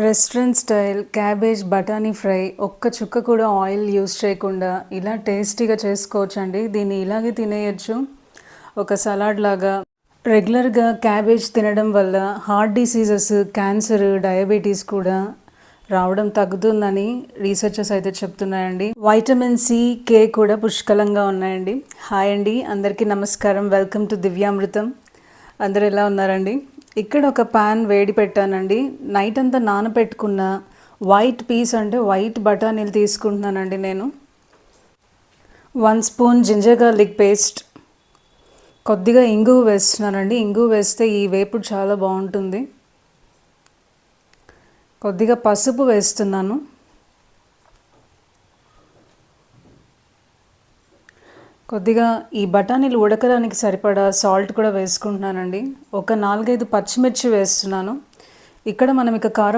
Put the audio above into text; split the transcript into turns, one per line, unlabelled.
Restaurant style cabbage బఠానీ fry ఒక్క చుక్క కూడా ఆయిల్ యూస్ చేయకుండా ఇలా టేస్టీగా చేసుకోవచ్చండి. దీన్ని ఇలాగే తినేయచ్చు ఒక సలాడ్ లాగా. రెగ్యులర్గా క్యాబేజ్ తినడం వల్ల హార్ట్ డిసీజెస్, క్యాన్సర్, డయాబెటీస్ కూడా రావడం తగ్గుతుందని రీసెర్చర్స్ అయితే చెప్తున్నాయండి. వైటమిన్ సి, కే కూడా పుష్కలంగా ఉన్నాయండి. హాయ్ అండి, అందరికీ నమస్కారం. Welcome to Divyamrutham. అందరు ఎలా ఉన్నారండి? ఇక్కడ ఒక పాన్ వేడి పెట్టానండి. నైట్ అంతా నానబెట్టుకున్న వైట్ పీస్ అంటే వైట్ బఠానీలు తీసుకుంటున్నానండి నేను. 1 స్పూన్ జింజర్ గార్లిక్ పేస్ట్, కొద్దిగా ఇంగువ వేస్తున్నానండి. ఇంగువ వేస్తే ఈ వేపుడు చాలా బాగుంటుంది. కొద్దిగా పసుపు వేస్తున్నాను. కొద్దిగా ఈ బఠానీలు ఉడకడానికి సరిపడా సాల్ట్ కూడా వేసుకుంటున్నానండి. ఒక 4-5 పచ్చిమిర్చి వేస్తున్నాను. ఇక్కడ మనం కారం